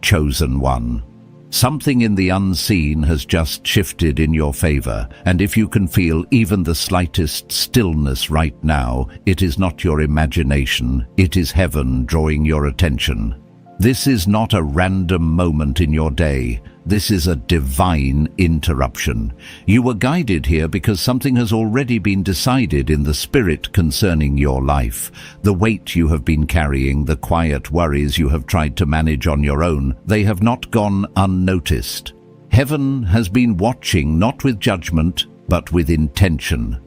chosen one. Something in the unseen has just shifted in your favor, and if you can feel even the slightest stillness right now, it is not your imagination, it is heaven drawing your attention. This is not a random moment in your day. This is a divine interruption. You were guided here because something has already been decided in the spirit concerning your life. The weight you have been carrying, the quiet worries you have tried to manage on your own, they have not gone unnoticed. Heaven has been watching, not with judgment, but with intention.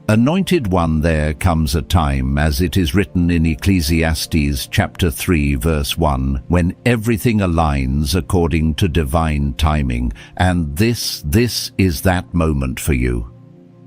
Anointed one, there comes a time, as it is written in Ecclesiastes chapter 3 verse 1, when everything aligns according to divine timing, and this is that moment for you.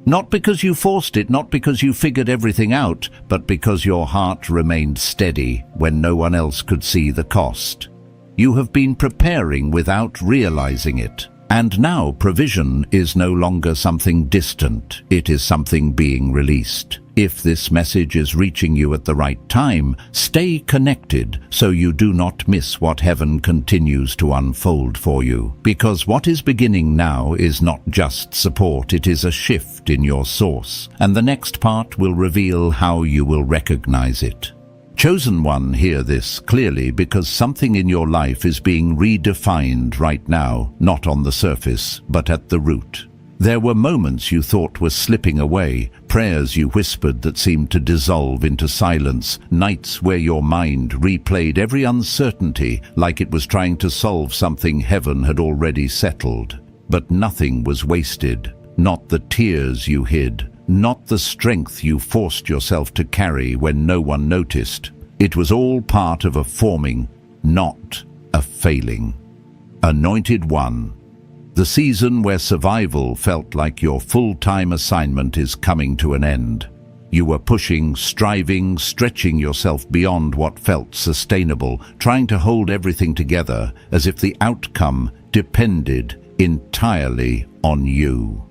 Not because you forced it, not because you figured everything out, but because your heart remained steady when no one else could see the cost. You have been preparing without realizing it. And now provision is no longer something distant, it is something being released. If this message is reaching you at the right time, stay connected so you do not miss what heaven continues to unfold for you. Because what is beginning now is not just support, it is a shift in your source. And the next part will reveal how you will recognize it. Chosen one, hear this clearly, because something in your life is being redefined right now, not on the surface, but at the root. There were moments you thought were slipping away, prayers you whispered that seemed to dissolve into silence, nights where your mind replayed every uncertainty like it was trying to solve something heaven had already settled. But nothing was wasted, not the tears you hid, not the strength you forced yourself to carry when no one noticed. It was all part of a forming, not a failing. Anointed one, the season where survival felt like your full-time assignment is coming to an end. You were pushing, striving, stretching yourself beyond what felt sustainable, trying to hold everything together as if the outcome depended entirely on you.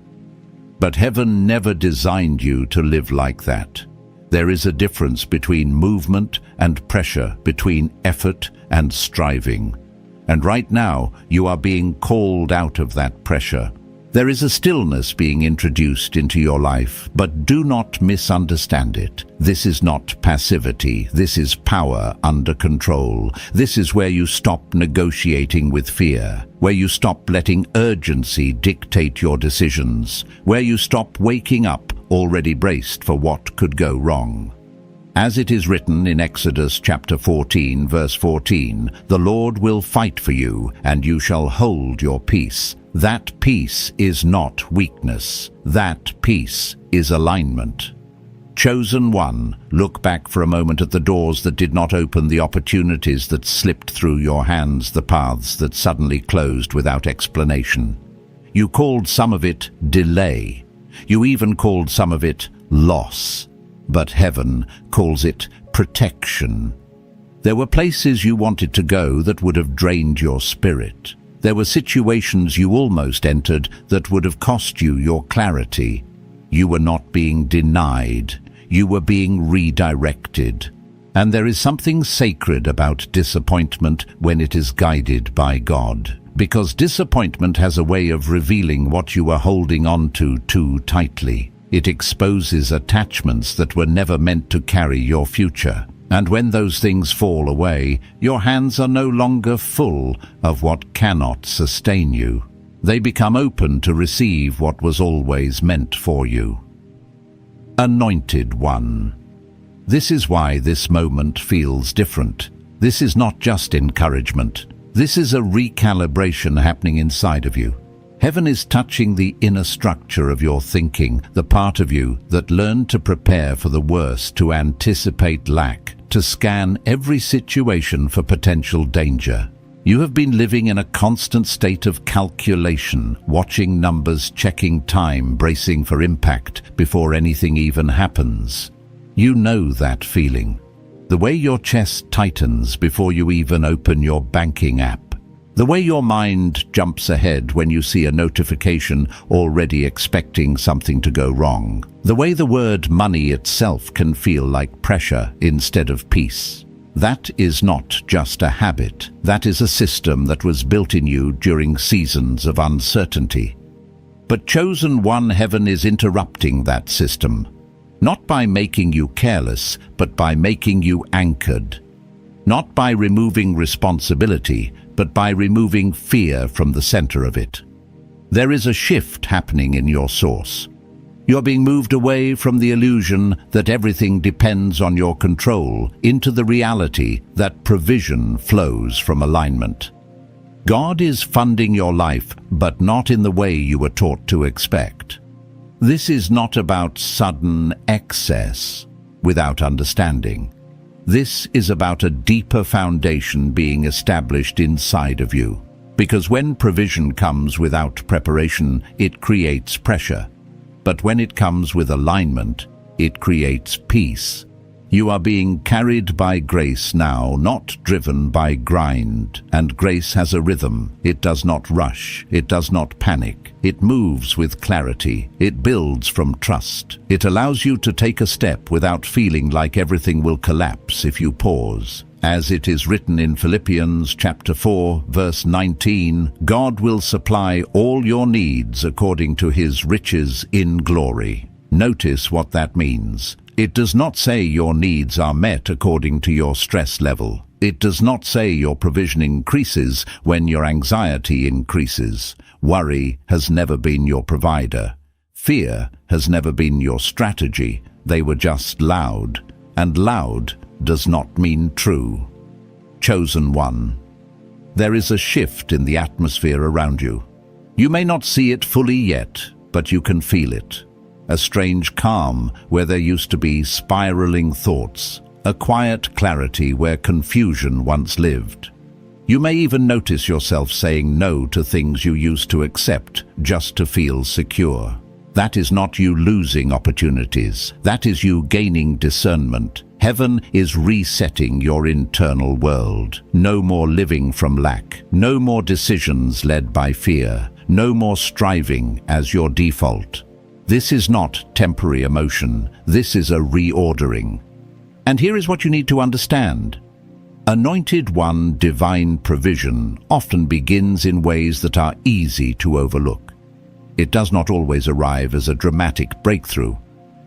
But heaven never designed you to live like that. There is a difference between movement and pressure, between effort and striving. And right now, you are being called out of that pressure. There is a stillness being introduced into your life, but do not misunderstand it. This is not passivity. This is power under control. This is where you stop negotiating with fear, where you stop letting urgency dictate your decisions, where you stop waking up already braced for what could go wrong. As it is written in Exodus chapter 14, verse 14, "The Lord will fight for you, and you shall hold your peace." That peace is not weakness. That peace is alignment. Chosen one, look back for a moment at the doors that did not open, the opportunities that slipped through your hands, the paths that suddenly closed without explanation. You called some of it delay. You even called some of it loss. But heaven calls it protection. There were places you wanted to go that would have drained your spirit. There were situations you almost entered that would have cost you your clarity. You were not being denied. You were being redirected. And there is something sacred about disappointment when it is guided by God. Because disappointment has a way of revealing what you are holding on to too tightly. It exposes attachments that were never meant to carry your future. And when those things fall away, your hands are no longer full of what cannot sustain you. They become open to receive what was always meant for you. Anointed one. This is why this moment feels different. This is not just encouragement. This is a recalibration happening inside of you. Heaven is touching the inner structure of your thinking, the part of you that learned to prepare for the worst, to anticipate lack, to scan every situation for potential danger. You have been living in a constant state of calculation, watching numbers, checking time, bracing for impact before anything even happens. You know that feeling. The way your chest tightens before you even open your banking app. The way your mind jumps ahead when you see a notification already expecting something to go wrong. The way the word money itself can feel like pressure instead of peace. That is not just a habit. That is a system that was built in you during seasons of uncertainty. But chosen one, heaven is interrupting that system, not by making you careless, but by making you anchored. Not by removing responsibility, but by removing fear from the center of it. There is a shift happening in your source. You're being moved away from the illusion that everything depends on your control into the reality that provision flows from alignment. God is funding your life, but not in the way you were taught to expect. This is not about sudden excess without understanding. This is about a deeper foundation being established inside of you. Because when provision comes without preparation, it creates pressure. But when it comes with alignment, it creates peace. You are being carried by grace now, not driven by grind. And grace has a rhythm. It does not rush. It does not panic. It moves with clarity. It builds from trust. It allows you to take a step without feeling like everything will collapse if you pause. As it is written in Philippians chapter 4, verse 19, God will supply all your needs according to his riches in glory. Notice what that means. It does not say your needs are met according to your stress level. It does not say your provision increases when your anxiety increases. Worry has never been your provider. Fear has never been your strategy. They were just loud, and loud does not mean true. Chosen one. There is a shift in the atmosphere around you. You may not see it fully yet, but you can feel it. A strange calm where there used to be spiraling thoughts. A quiet clarity where confusion once lived. You may even notice yourself saying no to things you used to accept just to feel secure. That is not you losing opportunities. That is you gaining discernment. Heaven is resetting your internal world. No more living from lack. No more decisions led by fear. No more striving as your default. This is not temporary emotion. This is a reordering. And here is what you need to understand. Anointed one divine provision often begins in ways that are easy to overlook. It does not always arrive as a dramatic breakthrough.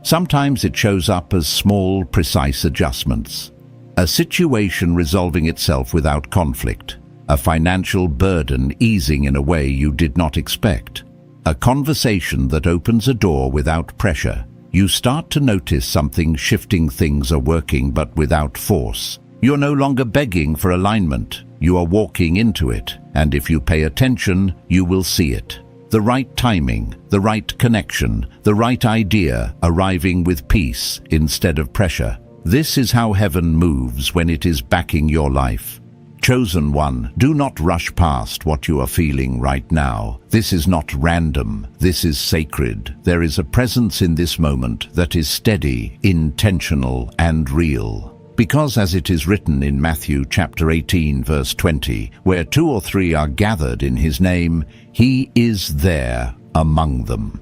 Sometimes it shows up as small, precise adjustments. A situation resolving itself without conflict. A financial burden easing in a way you did not expect. A conversation that opens a door without pressure. You start to notice something shifting, things are working but without force. You're no longer begging for alignment. You are walking into it, and if you pay attention, you will see it. The right timing, the right connection, the right idea arriving with peace instead of pressure. This is how heaven moves when it is backing your life. Chosen one, do not rush past what you are feeling right now. This is not random. This is sacred. There is a presence in this moment that is steady, intentional, and real. Because as it is written in Matthew chapter 18 verse 20, where 2 or 3 are gathered in his name, he is there among them.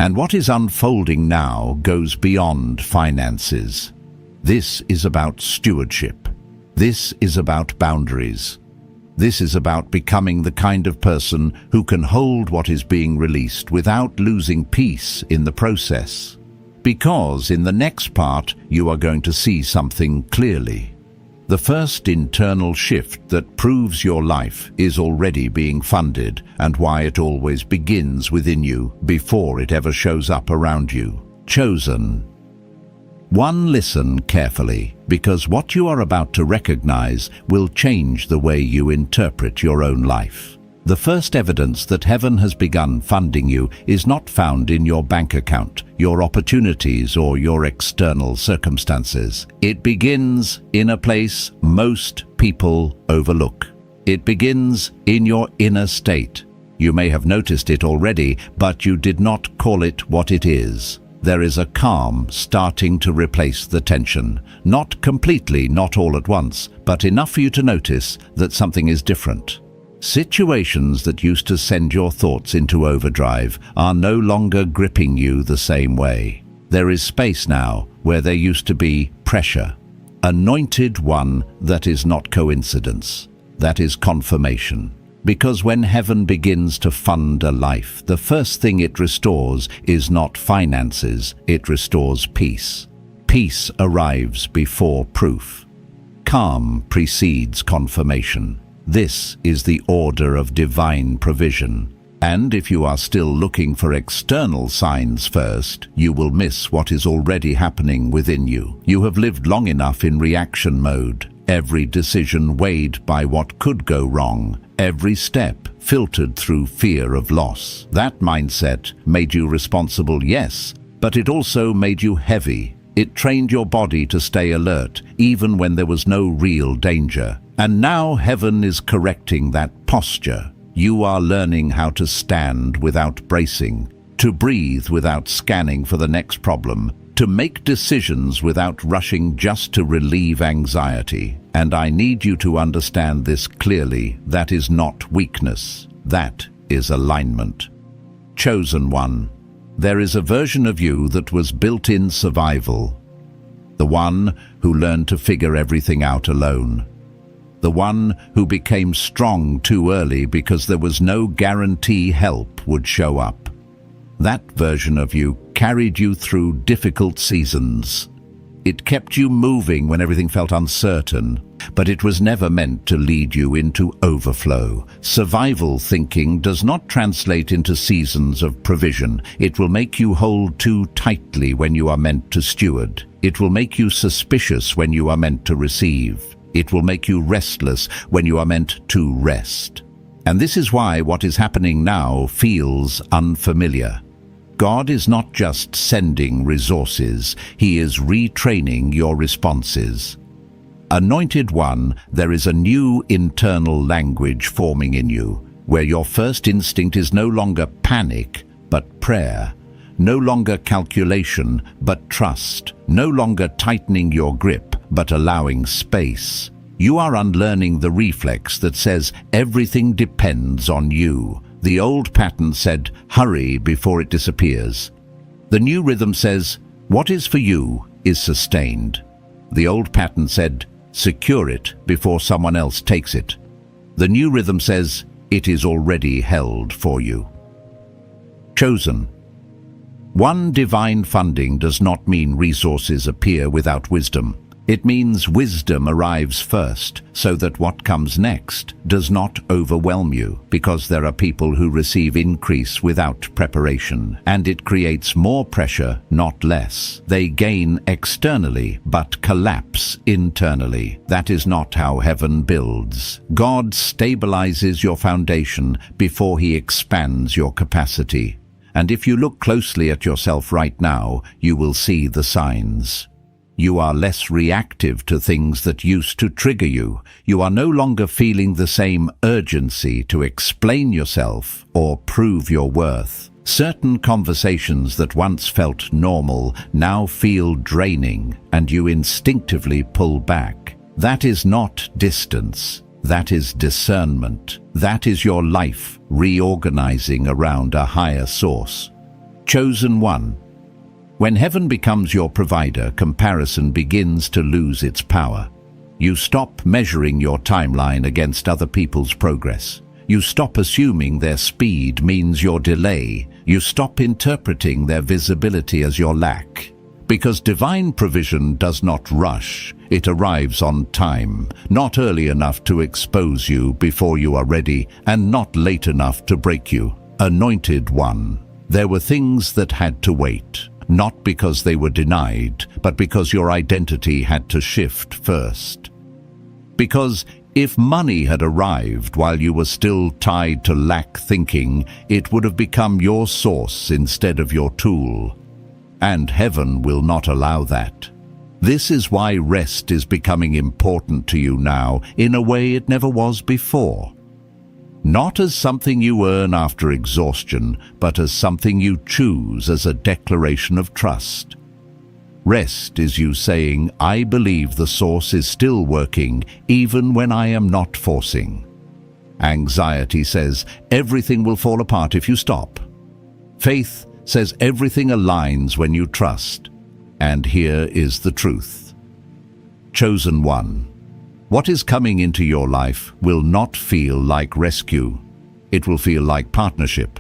And what is unfolding now goes beyond finances. This is about stewardship. This is about boundaries. This is about becoming the kind of person who can hold what is being released without losing peace in the process. Because in the next part, you are going to see something clearly. The first internal shift that proves your life is already being funded, and why it always begins within you before it ever shows up around you. Chosen. One, listen carefully, because what you are about to recognize will change the way you interpret your own life. The first evidence that heaven has begun funding you is not found in your bank account, your opportunities, or your external circumstances. It begins in a place most people overlook. It begins in your inner state. You may have noticed it already, but you did not call it what it is. There is a calm starting to replace the tension. Not completely, not all at once, but enough for you to notice that something is different. Situations that used to send your thoughts into overdrive are no longer gripping you the same way. There is space now where there used to be pressure. Anointed one, that is not coincidence. That is confirmation. Because when heaven begins to fund a life, the first thing it restores is not finances, it restores peace. Peace arrives before proof. Calm precedes confirmation. This is the order of divine provision. And if you are still looking for external signs first, you will miss what is already happening within you. You have lived long enough in reaction mode, every decision weighed by what could go wrong, every step filtered through fear of loss. That mindset made you responsible, yes, but it also made you heavy. It trained your body to stay alert, even when there was no real danger. And now heaven is correcting that posture. You are learning how to stand without bracing, to breathe without scanning for the next problem, to make decisions without rushing just to relieve anxiety. And I need you to understand this clearly. That is not weakness. That is alignment. Chosen one. There is a version of you that was built in survival. The one who learned to figure everything out alone. The one who became strong too early because there was no guarantee help would show up. That version of you carried you through difficult seasons. It kept you moving when everything felt uncertain, but it was never meant to lead you into overflow. Survival thinking does not translate into seasons of provision. It will make you hold too tightly when you are meant to steward. It will make you suspicious when you are meant to receive. It will make you restless when you are meant to rest. And this is why what is happening now feels unfamiliar. God is not just sending resources, He is retraining your responses. Anointed one, there is a new internal language forming in you, where your first instinct is no longer panic, but prayer. No longer calculation, but trust. No longer tightening your grip, but allowing space. You are unlearning the reflex that says everything depends on you. The old pattern said, hurry before it disappears. The new rhythm says, what is for you is sustained. The old pattern said, secure it before someone else takes it. The new rhythm says, it is already held for you. Chosen. One divine funding does not mean resources appear without wisdom. It means wisdom arrives first, so that what comes next does not overwhelm you, because there are people who receive increase without preparation, and it creates more pressure, not less. They gain externally, but collapse internally. That is not how heaven builds. God stabilizes your foundation before He expands your capacity. And if you look closely at yourself right now, you will see the signs. You are less reactive to things that used to trigger you. You are no longer feeling the same urgency to explain yourself or prove your worth. Certain conversations that once felt normal now feel draining, and you instinctively pull back. That is not distance. That is discernment. That is your life reorganizing around a higher source. Chosen one. When heaven becomes your provider, comparison begins to lose its power. You stop measuring your timeline against other people's progress. You stop assuming their speed means your delay. You stop interpreting their visibility as your lack. Because divine provision does not rush. It arrives on time, not early enough to expose you before you are ready, and not late enough to break you. Anointed one. There were things that had to wait. Not because they were denied, but because your identity had to shift first. Because if money had arrived while you were still tied to lack thinking, it would have become your source instead of your tool. And heaven will not allow that. This is why rest is becoming important to you now in a way it never was before. Not as something you earn after exhaustion, but as something you choose as a declaration of trust. Rest is you saying, I believe the source is still working, even when I am not forcing. Anxiety says, everything will fall apart if you stop. Faith says everything aligns when you trust. And here is the truth. Chosen one. What is coming into your life will not feel like rescue. It will feel like partnership.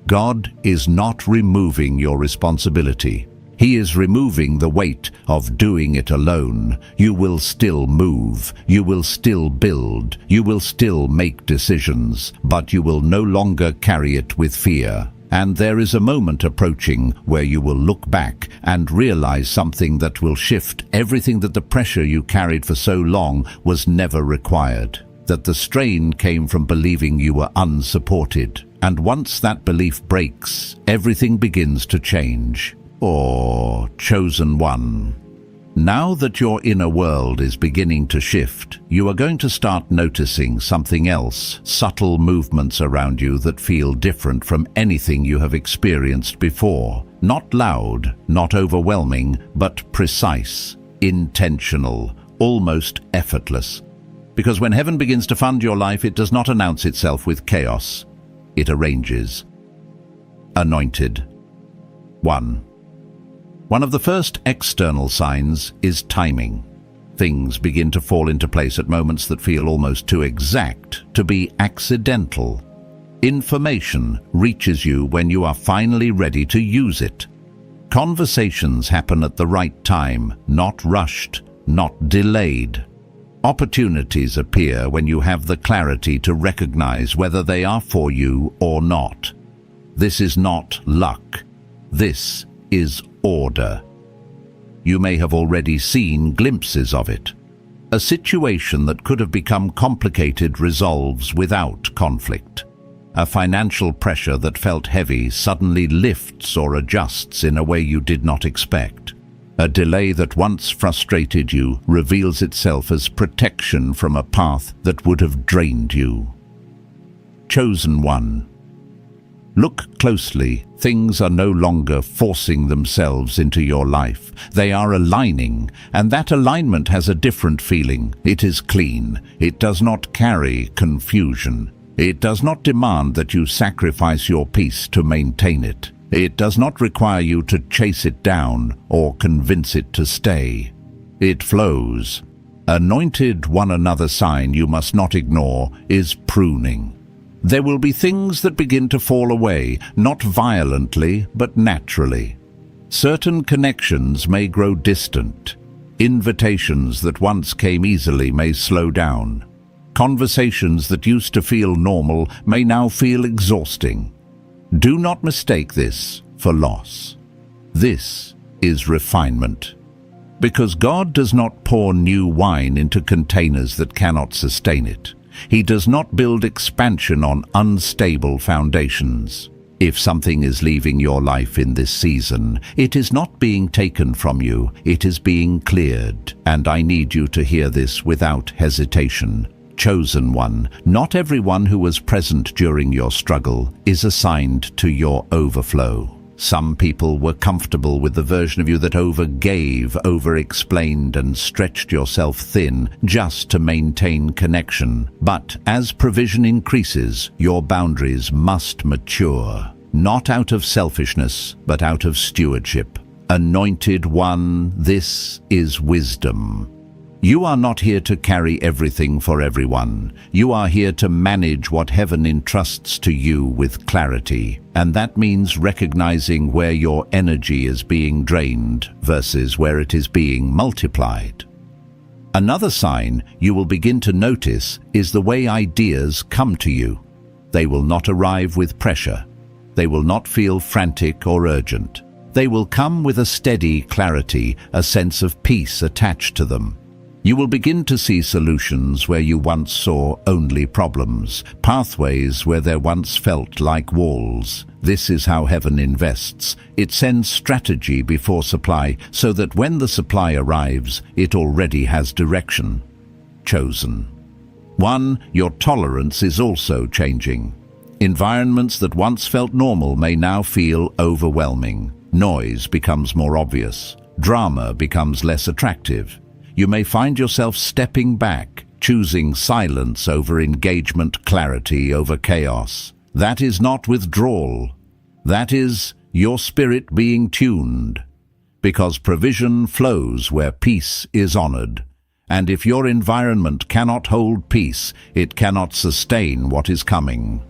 God is not removing your responsibility. He is removing the weight of doing it alone. You will still move, you will still build, you will still make decisions, but you will no longer carry it with fear. And there is a moment approaching where you will look back and realize something that will shift everything, that the pressure you carried for so long was never required. That the strain came from believing you were unsupported. And once that belief breaks, everything begins to change. Or chosen one. Now that your inner world is beginning to shift, you are going to start noticing something else, subtle movements around you that feel different from anything you have experienced before. Not loud, not overwhelming, but precise, intentional, almost effortless. Because when heaven begins to fund your life, it does not announce itself with chaos. It arranges. Anointed. 1. One of the first external signs is timing. Things begin to fall into place at moments that feel almost too exact to be accidental. Information reaches you when you are finally ready to use it. Conversations happen at the right time, not rushed, not delayed. Opportunities appear when you have the clarity to recognize whether they are for you or not. This is not luck. This is order. You may have already seen glimpses of it. A situation that could have become complicated resolves without conflict. A financial pressure that felt heavy suddenly lifts or adjusts in a way you did not expect. A delay that once frustrated you reveals itself as protection from a path that would have drained you. Chosen one. Look closely. Things are no longer forcing themselves into your life. They are aligning, and that alignment has a different feeling. It is clean. It does not carry confusion. It does not demand that you sacrifice your peace to maintain it. It does not require you to chase it down or convince it to stay. It flows. Anointed one. Another sign you must not ignore is pruning. There will be things that begin to fall away, not violently, but naturally. Certain connections may grow distant. Invitations that once came easily may slow down. Conversations that used to feel normal may now feel exhausting. Do not mistake this for loss. This is refinement. Because God does not pour new wine into containers that cannot sustain it. He does not build expansion on unstable foundations. If something is leaving your life in this season, it is not being taken from you, it is being cleared. And I need you to hear this without hesitation. Chosen one, not everyone who was present during your struggle is assigned to your overflow. Some people were comfortable with the version of you that overgave, over-explained, and stretched yourself thin just to maintain connection. But as provision increases, your boundaries must mature, not out of selfishness, but out of stewardship. Anointed one, this is wisdom. You are not here to carry everything for everyone. You are here to manage what heaven entrusts to you with clarity. And that means recognizing where your energy is being drained versus where it is being multiplied. Another sign you will begin to notice is the way ideas come to you. They will not arrive with pressure. They will not feel frantic or urgent. They will come with a steady clarity, a sense of peace attached to them. You will begin to see solutions where you once saw only problems, pathways where there once felt like walls. This is how heaven invests. It sends strategy before supply, so that when the supply arrives, it already has direction. Chosen. 1. Your tolerance is also changing. Environments that once felt normal may now feel overwhelming. Noise becomes more obvious. Drama becomes less attractive. You may find yourself stepping back, choosing silence over engagement, clarity over chaos. That is not withdrawal. That is your spirit being tuned. Because provision flows where peace is honored. And if your environment cannot hold peace, it cannot sustain what is coming.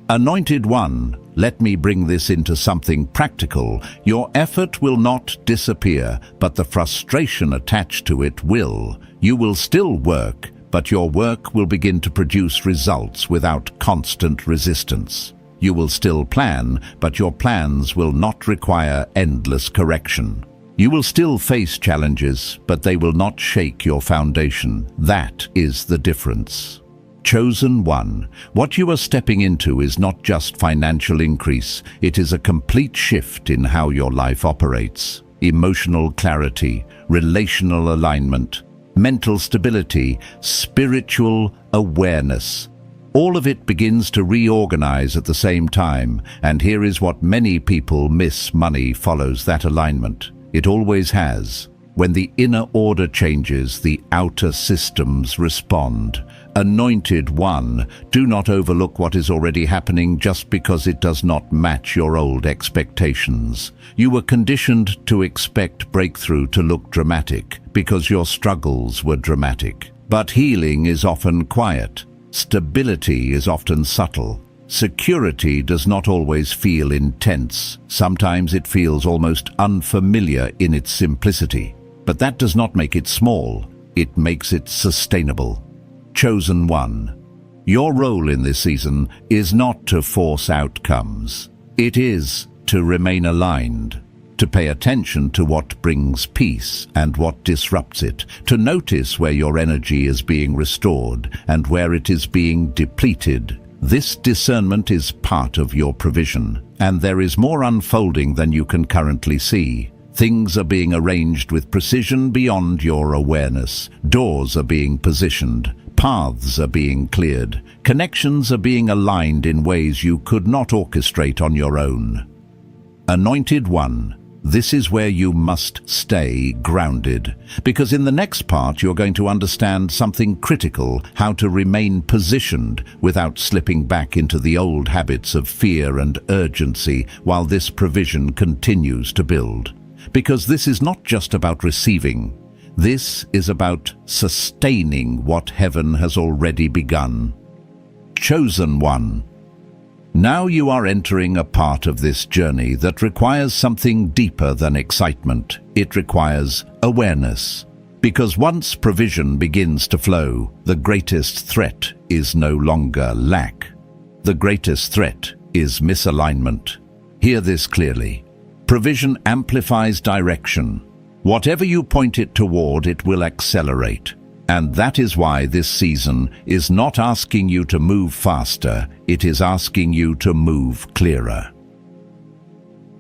Anointed One, let me bring this into something practical. Your effort will not disappear, but the frustration attached to it will. You will still work, but your work will begin to produce results without constant resistance. You will still plan, but your plans will not require endless correction. You will still face challenges, but they will not shake your foundation. That is the difference. Chosen One, what you are stepping into is not just financial increase, it is a complete shift in how your life operates. Emotional clarity, relational alignment, mental stability, spiritual awareness. All of it begins to reorganize at the same time, and here is what many people miss: money follows that alignment. It always has. When the inner order changes, the outer systems respond. Anointed One, do not overlook what is already happening just because it does not match your old expectations. You were conditioned to expect breakthrough to look dramatic because your struggles were dramatic. But healing is often quiet. Stability is often subtle. Security does not always feel intense. Sometimes it feels almost unfamiliar in its simplicity. But that does not make it small. It makes it sustainable. Chosen One, your role in this season is not to force outcomes. It is to remain aligned, to pay attention to what brings peace and what disrupts it, to notice where your energy is being restored and where it is being depleted. This discernment is part of your provision, and there is more unfolding than you can currently see. Things are being arranged with precision beyond your awareness. Doors are being positioned. Paths are being cleared. Connections are being aligned in ways you could not orchestrate on your own. Anointed One, this is where you must stay grounded, because in the next part you're going to understand something critical: how to remain positioned without slipping back into the old habits of fear and urgency while this provision continues to build. Because this is not just about receiving. This is about sustaining what heaven has already begun. Chosen One, now you are entering a part of this journey that requires something deeper than excitement. It requires awareness. Because once provision begins to flow, the greatest threat is no longer lack. The greatest threat is misalignment. Hear this clearly. Provision amplifies direction. Whatever you point it toward, it will accelerate. And that is why this season is not asking you to move faster, it is asking you to move clearer.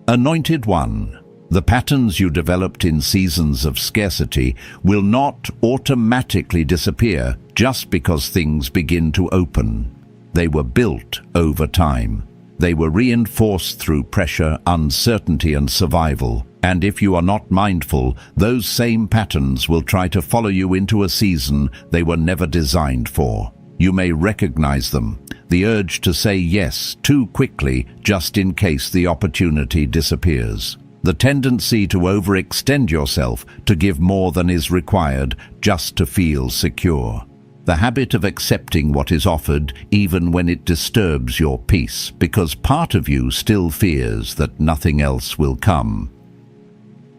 Anointed One, the patterns you developed in seasons of scarcity will not automatically disappear just because things begin to open. They were built over time. They were reinforced through pressure, uncertainty, and survival. And if you are not mindful, those same patterns will try to follow you into a season they were never designed for. You may recognize them: the urge to say yes too quickly just in case the opportunity disappears. The tendency to overextend yourself, to give more than is required just to feel secure. The habit of accepting what is offered even when it disturbs your peace, because part of you still fears that nothing else will come.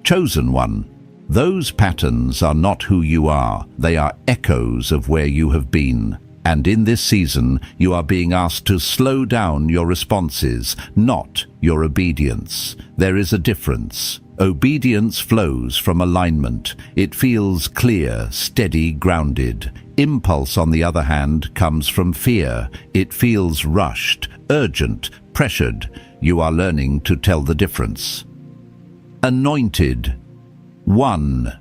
Chosen One, those patterns are not who you are. They are echoes of where you have been. And in this season, you are being asked to slow down your responses, not your obedience. There is a difference. Obedience flows from alignment. It feels clear, steady, grounded. Impulse, on the other hand, comes from fear. It feels rushed, urgent, pressured. You are learning to tell the difference. Anointed One,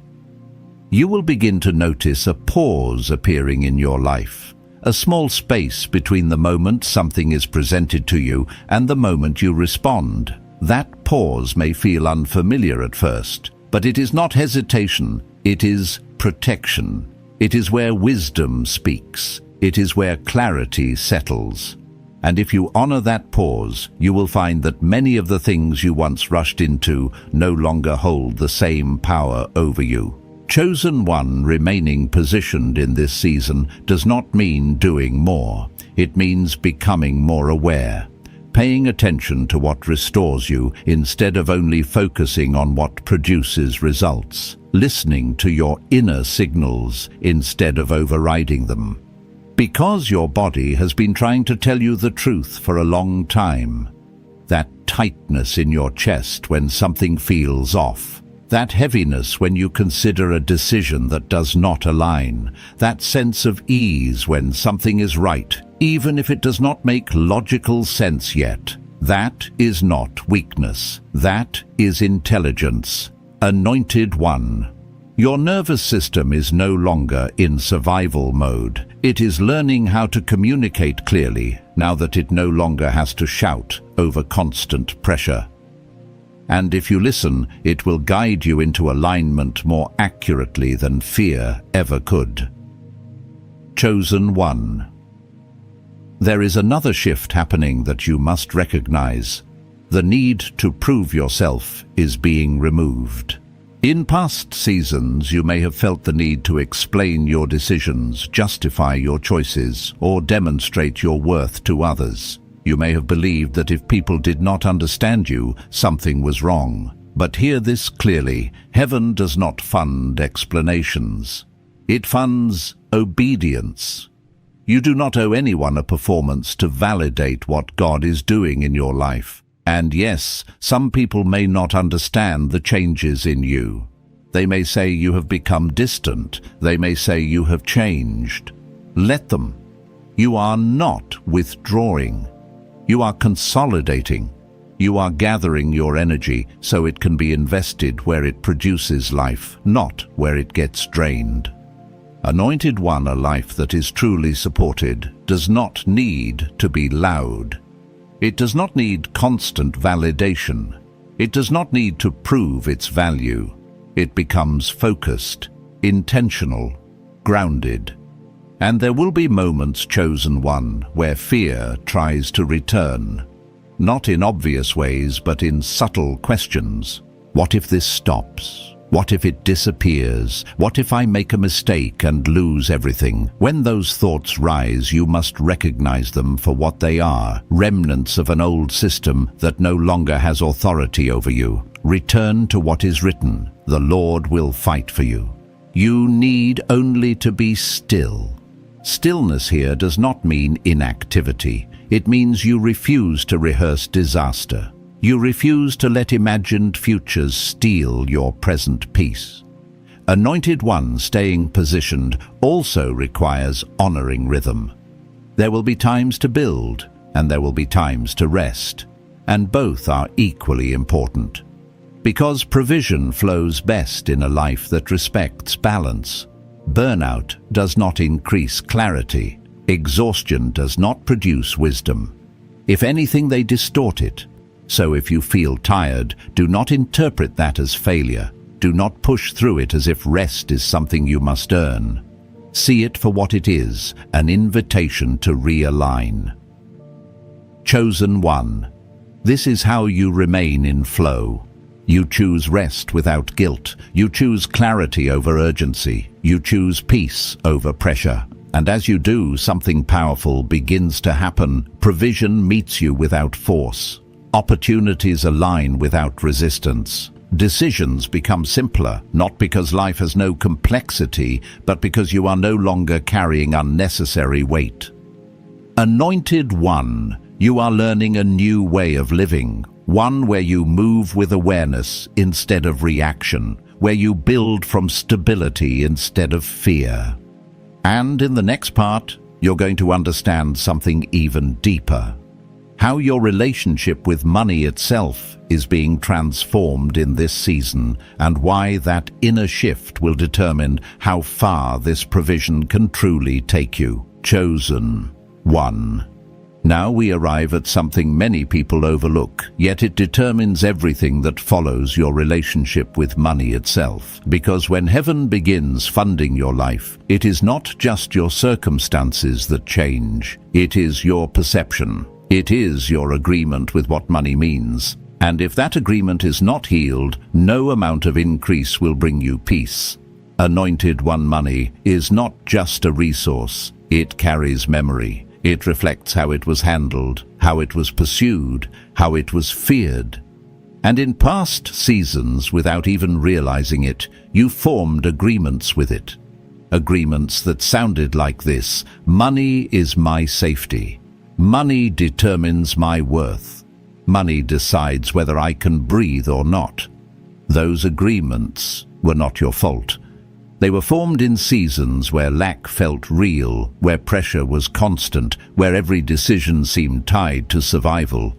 you will begin to notice a pause appearing in your life. A small space between the moment something is presented to you and the moment you respond. That pause may feel unfamiliar at first, but it is not hesitation, it is protection. It is where wisdom speaks. It is where clarity settles. And if you honor that pause, you will find that many of the things you once rushed into no longer hold the same power over you. Chosen one remaining positioned in this season does not mean doing more. It means becoming more aware, paying attention to what restores you instead of only focusing on what produces results, listening to your inner signals instead of overriding them. Because your body has been trying to tell you the truth for a long time. That tightness in your chest when something feels off. That heaviness when you consider a decision that does not align. That sense of ease when something is right, even if it does not make logical sense yet. That is not weakness. That is intelligence. Anointed one. Your nervous system is no longer in survival mode. It is learning how to communicate clearly now that it no longer has to shout over constant pressure. And if you listen, it will guide you into alignment more accurately than fear ever could. Chosen one. There is another shift happening that you must recognize. The need to prove yourself is being removed. In past seasons, you may have felt the need to explain your decisions, justify your choices, or demonstrate your worth to others. You may have believed that if people did not understand you, something was wrong. But hear this clearly: heaven does not fund explanations. It funds obedience. You do not owe anyone a performance to validate what God is doing in your life. And yes, some people may not understand the changes in you. They may say you have become distant. They may say you have changed. Let them. You are not withdrawing. You are consolidating. You are gathering your energy so it can be invested where it produces life, not where it gets drained. Anointed one, a life that is truly supported does not need to be loud. It does not need constant validation. It does not need to prove its value. It becomes focused, intentional, grounded. And there will be moments, chosen one, where fear tries to return. Not in obvious ways, but in subtle questions. What if this stops? What if it disappears? What if I make a mistake and lose everything? When those thoughts rise, you must recognize them for what they are, remnants of an old system that no longer has authority over you. Return to what is written. The Lord will fight for you. You need only to be still. Stillness here does not mean inactivity. It means you refuse to rehearse disaster. You refuse to let imagined futures steal your present peace. Anointed one, staying positioned also requires honoring rhythm. There will be times to build, and there will be times to rest, and both are equally important. Because provision flows best in a life that respects balance. Burnout does not increase clarity. Exhaustion does not produce wisdom. If anything, they distort it. So if you feel tired, do not interpret that as failure. Do not push through it as if rest is something you must earn. See it for what it is, an invitation to realign. Chosen one. This is how you remain in flow. You choose rest without guilt. You choose clarity over urgency. You choose peace over pressure. And as you do, something powerful begins to happen. Provision meets you without force. Opportunities align without resistance. Decisions become simpler, not because life has no complexity, but because you are no longer carrying unnecessary weight. Anointed one, you are learning a new way of living, one where you move with awareness instead of reaction, where you build from stability instead of fear. And in the next part, you're going to understand something even deeper. How your relationship with money itself is being transformed in this season, and why that inner shift will determine how far this provision can truly take you. Chosen one. Now we arrive at something many people overlook, yet it determines everything that follows your relationship with money itself. Because when heaven begins funding your life, it is not just your circumstances that change, it is your perception. It is your agreement with what money means. And if that agreement is not healed, no amount of increase will bring you peace. Anointed One money is not just a resource, it carries memory. It reflects how it was handled, how it was pursued, how it was feared. And in past seasons, without even realizing it, you formed agreements with it. Agreements that sounded like this: money is my safety. Money determines my worth. Money decides whether I can breathe or not. Those agreements were not your fault. They were formed in seasons where lack felt real, where pressure was constant, where every decision seemed tied to survival.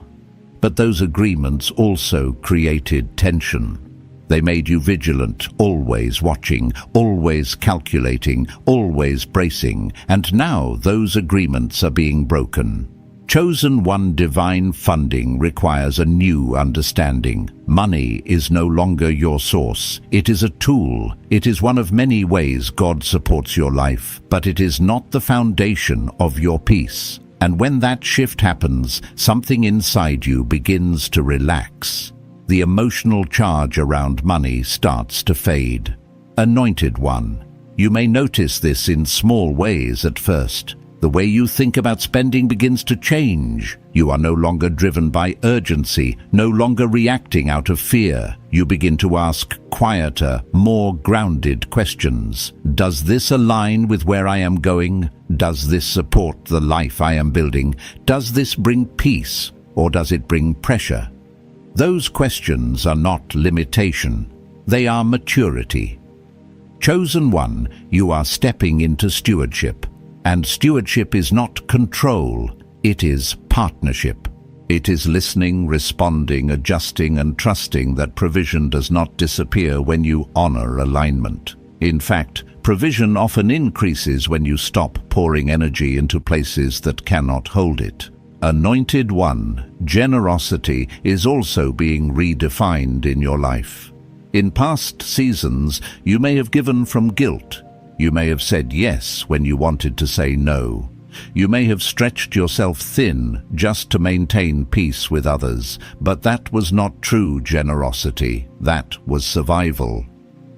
But those agreements also created tension. They made you vigilant, always watching, always calculating, always bracing, and now those agreements are being broken. Chosen One divine funding requires a new understanding. Money is no longer your source. It is a tool. It is one of many ways God supports your life, but it is not the foundation of your peace. And when that shift happens, something inside you begins to relax. The emotional charge around money starts to fade. Anointed One, you may notice this in small ways at first. The way you think about spending begins to change. You are no longer driven by urgency, no longer reacting out of fear. You begin to ask quieter, more grounded questions. Does this align with where I am going? Does this support the life I am building? Does this bring peace, or does it bring pressure? Those questions are not limitation. They are maturity. Chosen One, you are stepping into stewardship. And stewardship is not control, it is partnership. It is listening, responding, adjusting, and trusting that provision does not disappear when you honor alignment. In fact, provision often increases when you stop pouring energy into places that cannot hold it. Anointed One, generosity is also being redefined in your life. In past seasons, you may have given from guilt. You may have said yes when you wanted to say no. You may have stretched yourself thin just to maintain peace with others, but that was not true generosity. That was survival.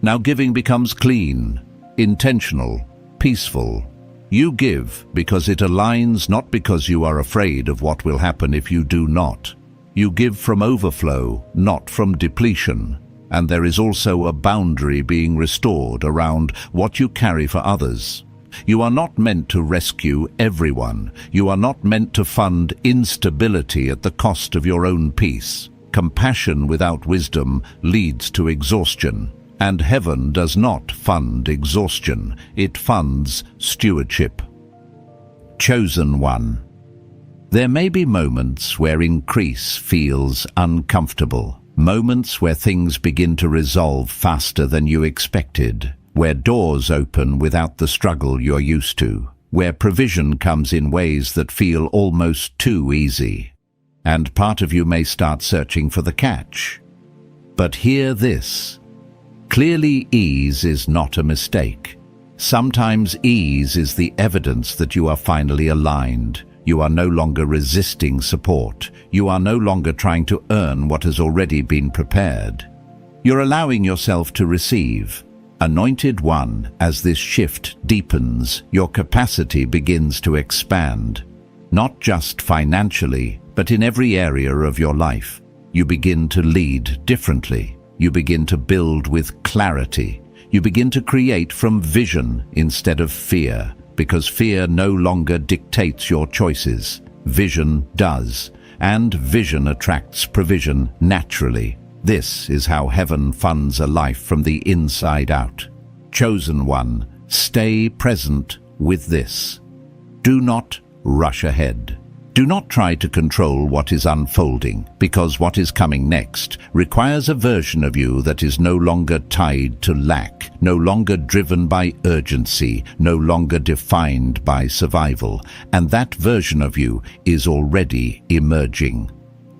Now giving becomes clean, intentional, peaceful. You give because it aligns, not because you are afraid of what will happen if you do not. You give from overflow, not from depletion. And there is also a boundary being restored around what you carry for others. You are not meant to rescue everyone. You are not meant to fund instability at the cost of your own peace. Compassion without wisdom leads to exhaustion. And heaven does not fund exhaustion. It funds stewardship. Chosen One. There may be moments where increase feels uncomfortable. Moments where things begin to resolve faster than you expected, where doors open without the struggle you're used to, where provision comes in ways that feel almost too easy. And part of you may start searching for the catch. But hear this. Clearly, ease is not a mistake. Sometimes ease is the evidence that you are finally aligned. You are no longer resisting support. You are no longer trying to earn what has already been prepared. You're allowing yourself to receive. Anointed One, as this shift deepens, your capacity begins to expand. Not just financially, but in every area of your life. You begin to lead differently. You begin to build with clarity. You begin to create from vision instead of fear. Because fear no longer dictates your choices. Vision does, and vision attracts provision naturally. This is how heaven funds a life from the inside out. Chosen One, stay present with this. Do not rush ahead. Do not try to control what is unfolding, because what is coming next requires a version of you that is no longer tied to lack, no longer driven by urgency, no longer defined by survival, and that version of you is already emerging.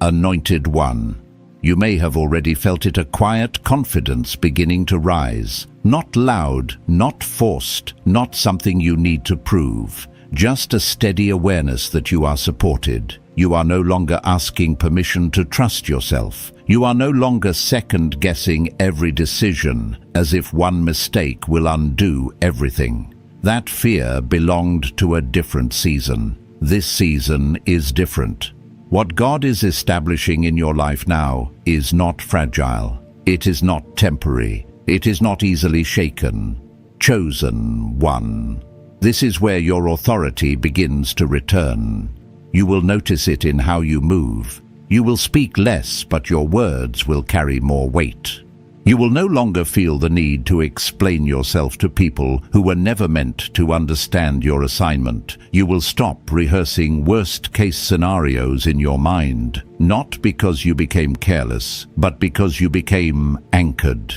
Anointed One, you may have already felt it, a quiet confidence beginning to rise. Not loud, not forced, not something you need to prove. Just a steady awareness that you are supported. You are no longer asking permission to trust yourself. You are no longer second-guessing every decision as if one mistake will undo everything. That fear belonged to a different season. This season is different. What God is establishing in your life now is not fragile. It is not temporary. It is not easily shaken. Chosen one. This is where your authority begins to return. You will notice it in how you move. You will speak less, but your words will carry more weight. You will no longer feel the need to explain yourself to people who were never meant to understand your assignment. You will stop rehearsing worst-case scenarios in your mind, not because you became careless, but because you became anchored.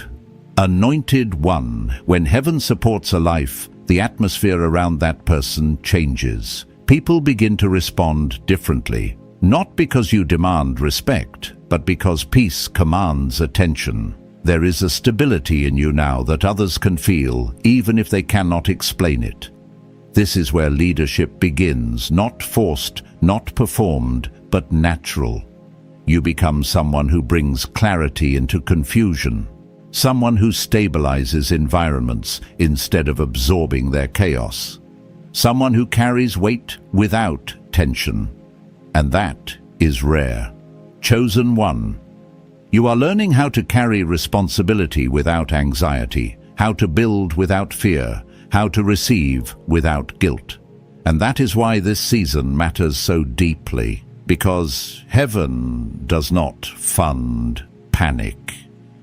Anointed one. When heaven supports a life, the atmosphere around that person changes. People begin to respond differently, not because you demand respect, but because peace commands attention. There is a stability in you now that others can feel, even if they cannot explain it. This is where leadership begins, not forced, not performed, but natural. You become someone who brings clarity into confusion, someone who stabilizes environments instead of absorbing their chaos. Someone who carries weight without tension. And that is rare. Chosen one. You are learning how to carry responsibility without anxiety, how to build without fear, how to receive without guilt. And that is why this season matters so deeply, because heaven does not fund panic.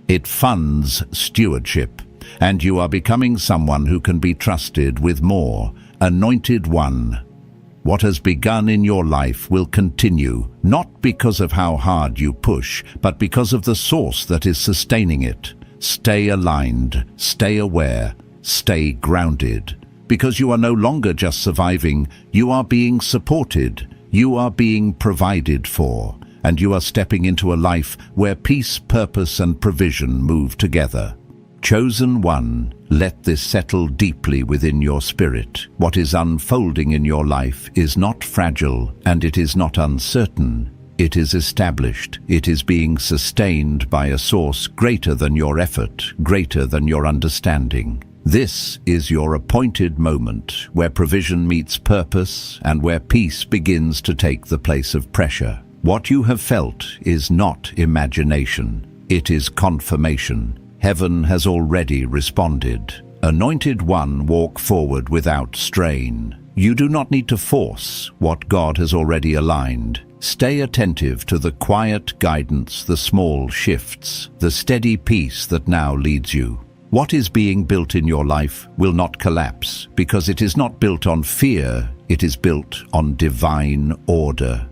It funds stewardship, and you are becoming someone who can be trusted with more. Anointed one. What has begun in your life will continue, not because of how hard you push, but because of the source that is sustaining it. Stay aligned, stay aware, stay grounded. Because you are no longer just surviving, you are being supported, you are being provided for, and you are stepping into a life where peace, purpose, and provision move together. Chosen one, let this settle deeply within your spirit. What is unfolding in your life is not fragile, and it is not uncertain. It is established. It is being sustained by a source greater than your effort, greater than your understanding. This is your appointed moment, where provision meets purpose and where peace begins to take the place of pressure. What you have felt is not imagination. It is confirmation. Heaven has already responded. Anointed one, walk forward without strain. You do not need to force what God has already aligned. Stay attentive to the quiet guidance, the small shifts, the steady peace that now leads you. What is being built in your life will not collapse, because it is not built on fear, it is built on divine order.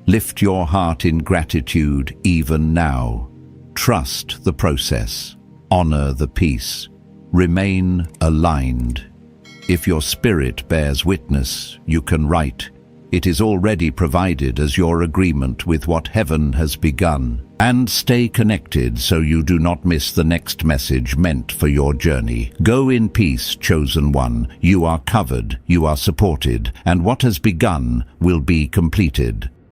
Lift your heart in gratitude even now. Trust the process. Honor the peace. Remain aligned. If your spirit bears witness, you can write, "It is already provided," as your agreement with what heaven has begun. And stay connected so you do not miss the next message meant for your journey. Go in peace, chosen one. You are covered, you are supported, and what has begun will be completed.